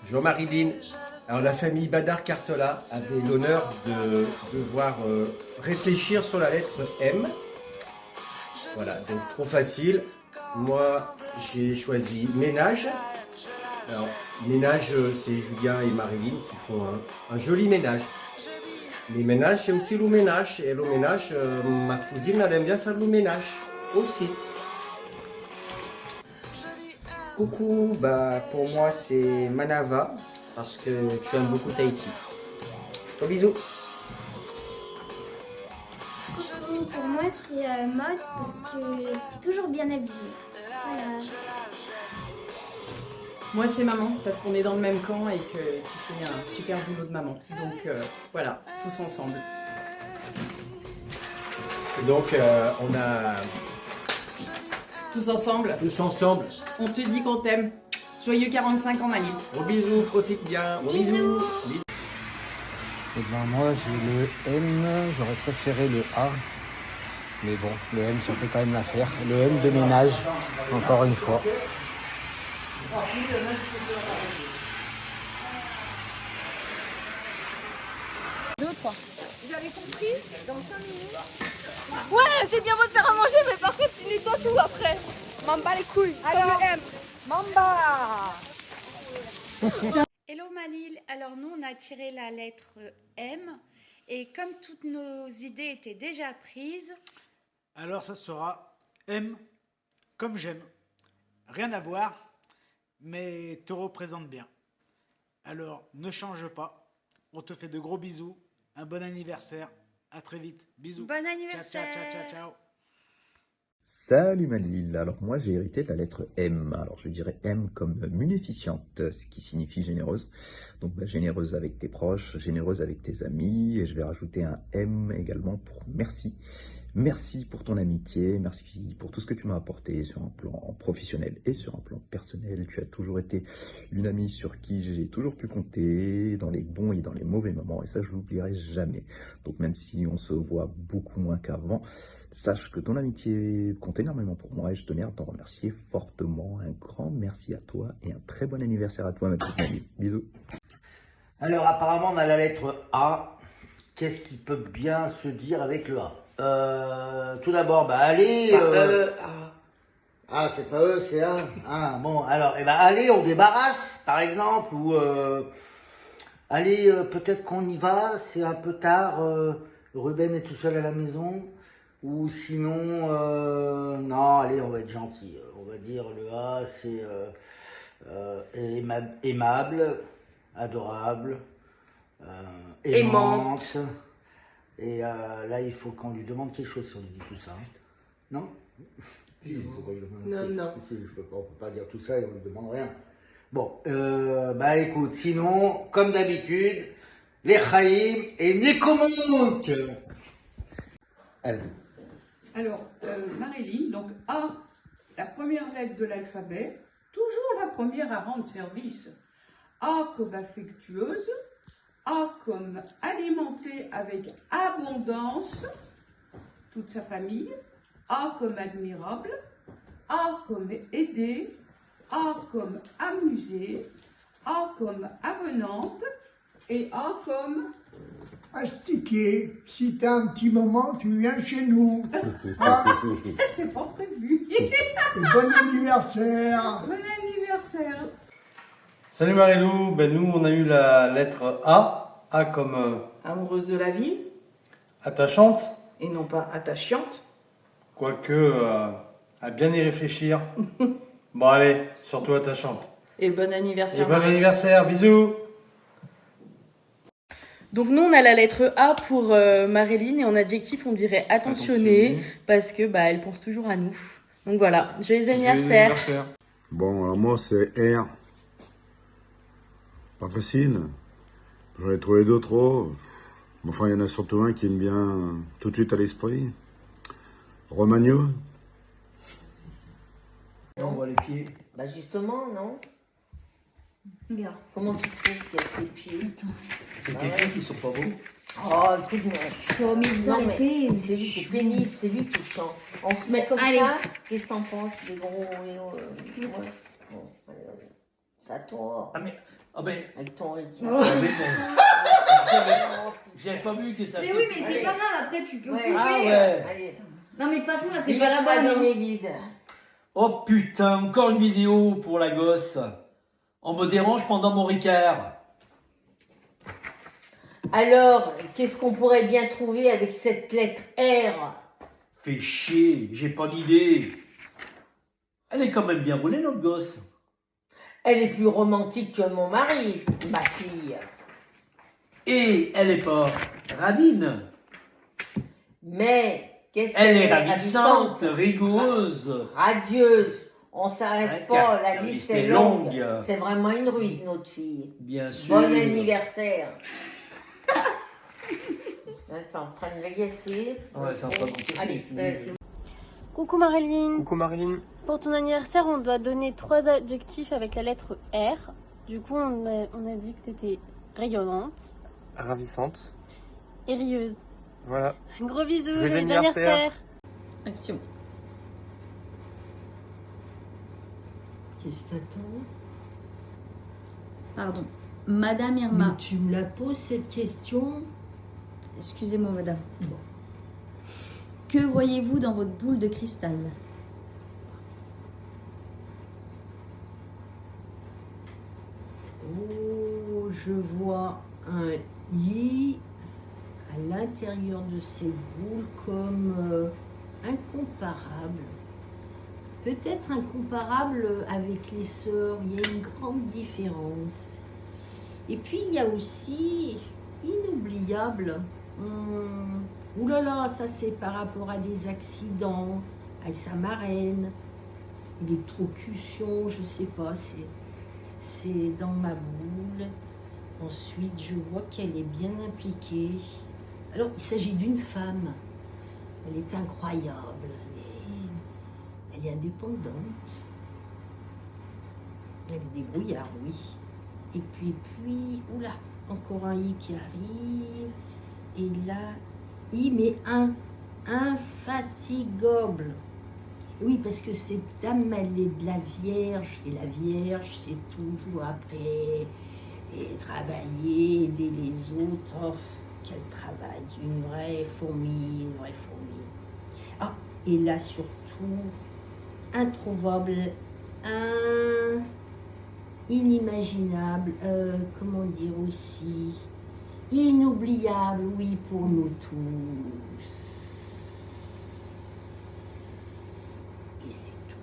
Bonjour Marilyn. Alors la famille Badar-Cartola avait l'honneur de devoir réfléchir sur la lettre M. Voilà, donc trop facile. Moi j'ai choisi ménage. Alors ménage, c'est Julien et Marilyn qui font un joli ménage. Mais ménage, c'est aussi le ménage. Et le ménage, ma cousine elle aime bien faire le ménage aussi. Coucou, bah pour moi c'est Manava parce que tu aimes beaucoup Tahiti. Gros bisous. Coucou, pour moi c'est mode parce que t'es toujours bien habillée. Voilà. Moi c'est maman parce qu'on est dans le même camp et que tu fais un super boulot de maman. Donc voilà, tous ensemble. Et donc on a Tous ensemble, tous ensemble. on te dit qu'on t'aime. Joyeux 45 ans Mali. Gros bisous, profite bien. Gros bisous. Et ben moi j'ai le M, j'aurais préféré le A. Mais bon, le M ça fait quand même l'affaire. Le M de ménage, encore une fois. Ouais, c'est bien beau de faire à manger, mais par contre, tu nettoies tout après. Mamba les couilles. Alors, M. Mamba. Hello Malil, alors nous on a tiré la lettre M et comme toutes nos idées étaient déjà prises, Alors ça sera M comme j'aime. Rien à voir, mais te représente bien. Alors ne change pas. On te fait de gros bisous. Un bon anniversaire. À très vite. Bisous. bon Ciao, anniversaire. ciao, ciao, ciao, ciao. Salut Malil, alors moi j'ai hérité de la lettre M, alors je dirais M comme munificente, ce qui signifie généreuse, donc généreuse avec tes proches, généreuse avec tes amis, et je vais rajouter un M également pour merci. Merci pour ton amitié, merci pour tout ce que tu m'as apporté sur un plan professionnel et sur un plan personnel. Tu as toujours été une amie sur qui j'ai toujours pu compter dans les bons et dans les mauvais moments, et ça je l'oublierai jamais. Donc même si on se voit beaucoup moins qu'avant, sache que ton amitié compte énormément pour moi et je tenais à t'en remercier fortement. Un grand merci à toi et un très bon anniversaire à toi ma petite Marie. Bisous. Alors apparemment on a la lettre A. Qu'est-ce qui peut bien se dire avec le A? Tout d'abord, allez. Ah, c'est pas eux, c'est A. Ah, bon, alors, allez, on débarrasse, par exemple, ou allez, peut-être qu'on y va, c'est un peu tard, Ruben est tout seul à la maison, ou sinon, non, allez, on va être gentil, on va dire le A, c'est aimable, adorable, aimante. Et là, il faut qu'on lui demande quelque chose si on lui dit tout ça. Hein. Non? Si, Non. Si, on peut pas dire tout ça et on lui demande rien. Bon, écoute, sinon, comme d'habitude, les Chaïm et Nekomonk. Alors, Marilyn, donc A, la première lettre de l'alphabet, toujours la première à rendre service. A comme affectueuse, A comme alimenté avec abondance toute sa famille, A comme admirable, A comme aider, A comme amusé, A comme avenante et A comme astiquer. Si t'as un petit moment, tu viens chez nous. Ah, c'est pas prévu. et bon anniversaire. Bon anniversaire. Salut Marilou, nous on a eu la lettre A, A comme Amoureuse de la vie attachante, et non pas attachante. quoique à bien y réfléchir. Bon allez, surtout attachante. Et bon Et anniversaire. bon anniversaire, bisous. Donc nous on a la lettre A pour Marilyn et en adjectif on dirait attentionnée parce que elle pense toujours à nous. Donc voilà, joyeux anniversaire. Bon, alors moi c'est R. Pas facile. J'en ai trouvé d'autres. Mais enfin, il y en a surtout un qui me vient tout de suite à l'esprit. Romagno. On voit les pieds. Bah justement, non? Regarde. Comment tu trouves qu'il y a tes pieds? C'est tes pieds qui sont pas beaux. Oh, écoute-moi. Faut mieux Non, mais arrêter. c'est lui qui est pénible, c'est lui qui chante. On se met comme Allez. ça, qu'est-ce que t'en penses? Des gros... ouais. Bon, allez, vas-y. Ça tourne. Ah mais Ah ben. Avec ton Ricky. J'avais pas vu que ça. Mais oui, mais c'est pas grave, après tu peux couper. Ah ouais. Allez. Non, mais de toute façon, là, c'est pas la bonne. Hein. Oh putain, encore une vidéo pour la gosse. On me dérange pendant mon Ricard. Alors, qu'est-ce qu'on pourrait bien trouver avec cette lettre R? Fais chier, j'ai pas d'idée. Elle est quand même bien roulée, notre gosse. Elle est plus romantique que mon mari, ma fille. Et elle est pas radine. Mais, qu'est-ce Elle qu'elle est ravissante, rigoureuse. Radieuse. On s'arrête Ouais, pas, car la liste c'est est longue. longue. C'est vraiment une ruse, notre fille. Bien sûr. Bon anniversaire. Attends, prends le l'agacer. Ouais, c'est un peu compliqué. Allez, Coucou Marilyn. Coucou Marilyn. Pour ton anniversaire, on doit donner 3 adjectifs avec la lettre R. Du coup, on a dit que t'étais rayonnante. Ravissante. Et rieuse. Voilà. Gros bisous, Joyeux joyeux anniversaire. anniversaire. Action. Qu'est-ce que t'attends? Pardon. Madame Irma. Mais tu me la poses cette question? Excusez-moi, madame. Bon. Que voyez-vous dans votre boule de cristal? Oh, je vois un I à l'intérieur de cette boule comme incomparable. Peut-être incomparable avec les sœurs, il y a une grande différence. Et puis il y a aussi inoubliable. Ouh là là, ça c'est par rapport à des accidents, avec sa marraine, électrocution, je sais pas, c'est dans ma boule. Ensuite, je vois qu'elle est bien impliquée. Alors, il s'agit d'une femme. Elle est incroyable, elle est indépendante. Elle est débrouillarde, oui. Et puis, oula, encore un I qui arrive. Et là, I, mais infatigable. Oui, parce que cette dame, elle est de la Vierge. Et la Vierge, c'est toujours après et travailler, aider les autres. Oh, quel travail. Une vraie fourmi, une vraie fourmi. Ah, et là, surtout, introuvable, inimaginable, comment dire aussi, inoubliable, oui, pour nous tous. Et c'est tout.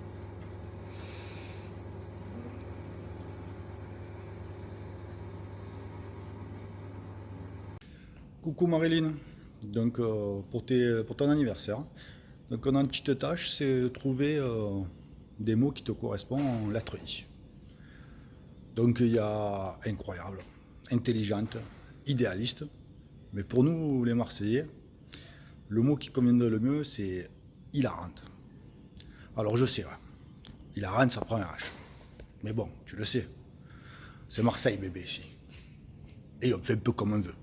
Coucou Marilyn, donc pour ton anniversaire, donc on a une petite tâche, c'est de trouver des mots qui te correspondent en lettre I. Donc il y a incroyable, intelligente, idéaliste, mais pour nous les Marseillais, le mot qui convient le mieux c'est hilarante. Alors je sais, hilarante ça prend un H, mais bon, tu le sais, c'est Marseille bébé ici, et on fait un peu comme on veut.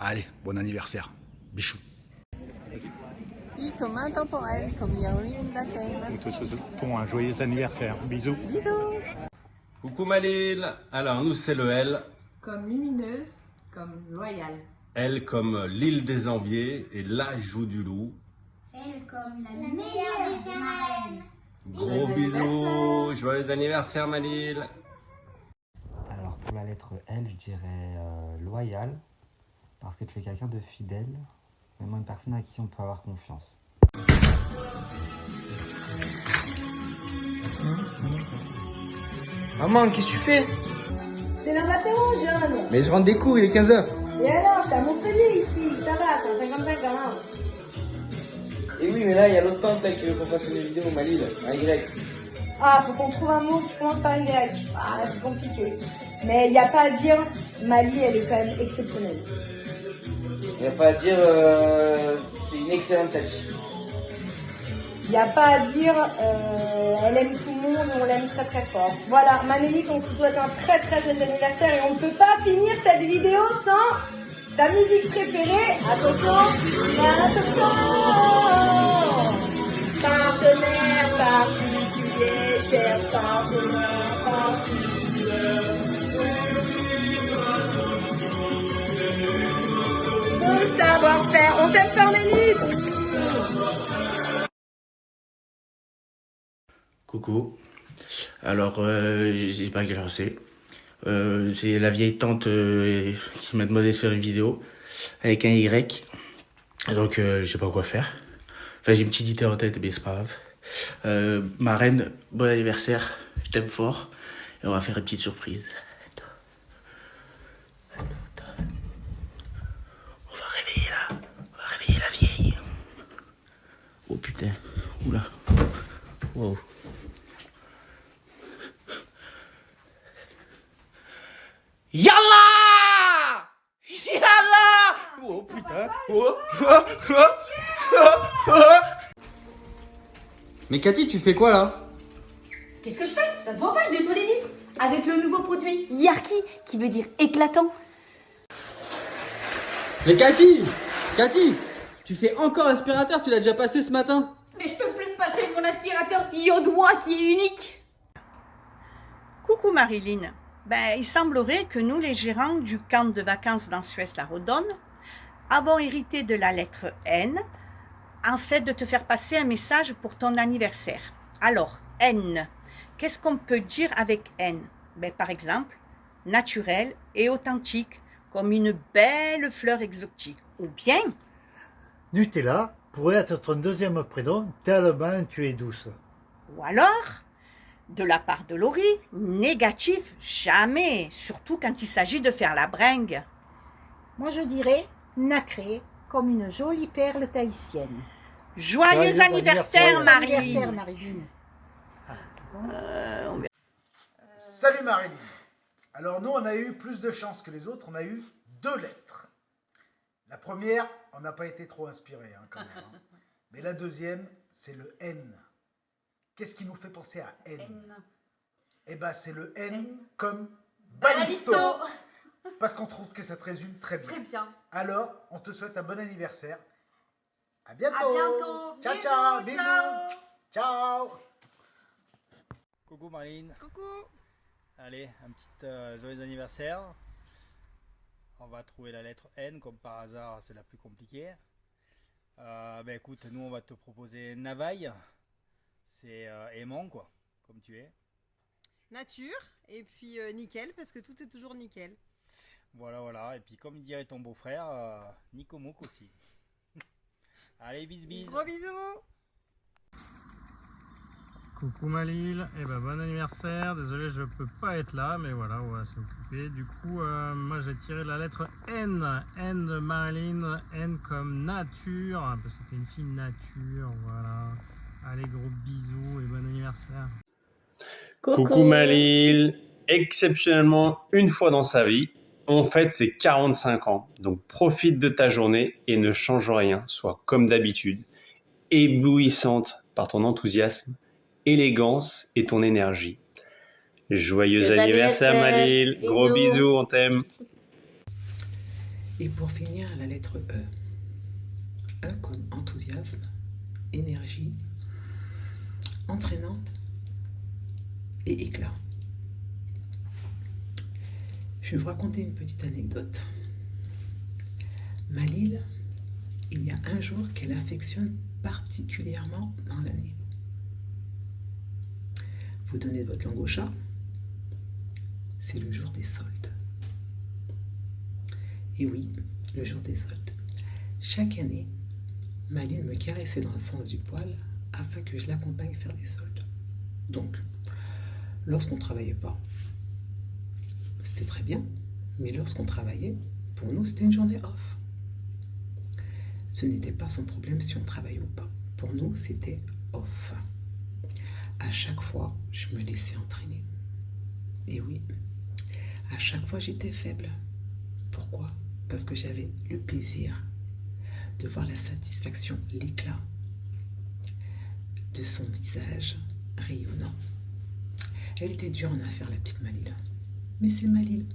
Allez, bon anniversaire, bichou. I comme intemporel, comme héroïne d'Athènes. Nous te souhaitons un joyeux anniversaire. Bisous. Bisous. Coucou Maline. Alors nous c'est le L. Comme lumineuse, comme loyale. L comme l'île des enviés et la joue du loup. Elle comme la meilleure des marraines. Gros bisous, joyeux anniversaire Maline. Alors pour la lettre L, je dirais loyal, parce que tu es quelqu'un de fidèle, vraiment une personne à qui on peut avoir confiance. Maman, qu'est-ce que tu fais? C'est l'heure d'apéro, jeune. Mais je rentre des cours, il est 15h. Et alors, t'as Montpellier ici, ça va, c'est un 55 ans. Et oui, mais là, il y a l'autre tante qui veut qu'on fasse une vidéo, Malil, un Y. Ah, faut qu'on trouve un mot qui commence par Y. Ah, c'est compliqué. Mais il n'y a pas à dire, Mali, elle est quand même exceptionnelle. Il n'y a pas à dire, c'est une excellente tête. Il n'y a pas à dire, elle aime tout le monde, on l'aime très très fort. Voilà, Manélique, on se souhaite un très très joyeux anniversaire et on ne peut pas finir cette vidéo sans ta musique préférée. Attention, attention. Partenaire particulier, cherche partenaire particulier. On t'aime fort, Nelly. Coucou. Alors, je sais pas quelle heure c'est. C'est la vieille tante qui m'a demandé de faire une vidéo avec un Y. Donc, je sais pas quoi faire. Enfin, j'ai une petite idée en tête, mais c'est pas grave. Ma reine, bon anniversaire. Je t'aime fort. Et on va faire une petite surprise. On va réveiller la vieille. Oh putain. Oula. Wow. Yallah! Yallah! Oh putain! Mais Cathy, tu fais quoi là? Qu'est-ce que je fais? Ça se voit pas, je nettoie les vitres. Avec le nouveau produit Yarki, qui veut dire éclatant. Mais Cathy! Cathy! Tu fais encore l'aspirateur, tu l'as déjà passé ce matin. Mais je peux plus me passer de mon aspirateur Yodois qui est unique. Coucou Marilyn. Il semblerait que nous, les gérants du camp de vacances dans Suez-la-Rodonne, avons hérité de la lettre N, en fait de te faire passer un message pour ton anniversaire. Alors, N, qu'est-ce qu'on peut dire avec N? Par exemple, naturel et authentique, comme une belle fleur exotique. Ou bien, Nutella pourrait être ton deuxième prénom tellement tu es douce. ou alors, de la part de Laurie, négatif, jamais, surtout quand il s'agit de faire la bringue. Moi je dirais nacré, comme une jolie perle tahitienne. Joyeux anniversaire, Marilyn. Anniversaire, Marilyn. Salut Marilyn. Alors nous, on a eu plus de chance que les autres, on a eu 2 lettres. La première, on n'a pas été trop inspiré quand même. Mais la deuxième, c'est le N. Qu'est-ce qui nous fait penser à N? Eh ben, c'est le N comme Balisto. Parce qu'on trouve que ça te résume très bien. Très bien. Alors, on te souhaite un bon anniversaire. À bientôt. À bientôt. Ciao, Bisous, ciao. Bisous. ciao. Ciao. Coucou Marine. Coucou. Allez, un petit joyeux anniversaire. On va trouver la lettre N, comme par hasard, c'est la plus compliquée. Écoute, nous on va te proposer Navaille. C'est aimant quoi, comme tu es. Nature, et puis nickel, parce que tout est toujours nickel. Voilà, et puis comme dirait ton beau-frère, Nicomouk aussi. Allez, bis. Gros bisous. Coucou Malil, bon anniversaire, désolé je peux pas être là, mais voilà, on va s'occuper. Du coup, moi j'ai tiré la lettre N, N de Marilyn, N comme nature, parce que t'es une fille nature, voilà. Allez, gros bisous et bon anniversaire. Coucou Malil, exceptionnellement une fois dans sa vie, on fête ses 45 ans, donc profite de ta journée et ne change rien, sois comme d'habitude, éblouissante par ton enthousiasme, élégance et ton énergie. Joyeux anniversaire Malil, gros bisous, on t'aime. Et pour finir, la lettre E. E comme enthousiasme, énergie, entraînante et éclat. Je vais vous raconter une petite anecdote. Malil, il y a un jour qu'elle affectionne particulièrement dans l'année. Vous donnez votre langue au chat, c'est le jour des soldes. Et oui, le jour des soldes. Chaque année, Malil me caressait dans le sens du poil afin que je l'accompagne faire des soldes. Donc, lorsqu'on ne travaillait pas, c'était très bien, mais lorsqu'on travaillait, pour nous, c'était une journée off. Ce n'était pas son problème si on travaillait ou pas. Pour nous, c'était off. À chaque fois, je me laissais entraîner. Et oui, à chaque fois, j'étais faible. Pourquoi? Parce que j'avais le plaisir de voir la satisfaction, l'éclat de son visage rayonnant. Elle était dure en affaire, la petite Malil. Mais c'est Malil.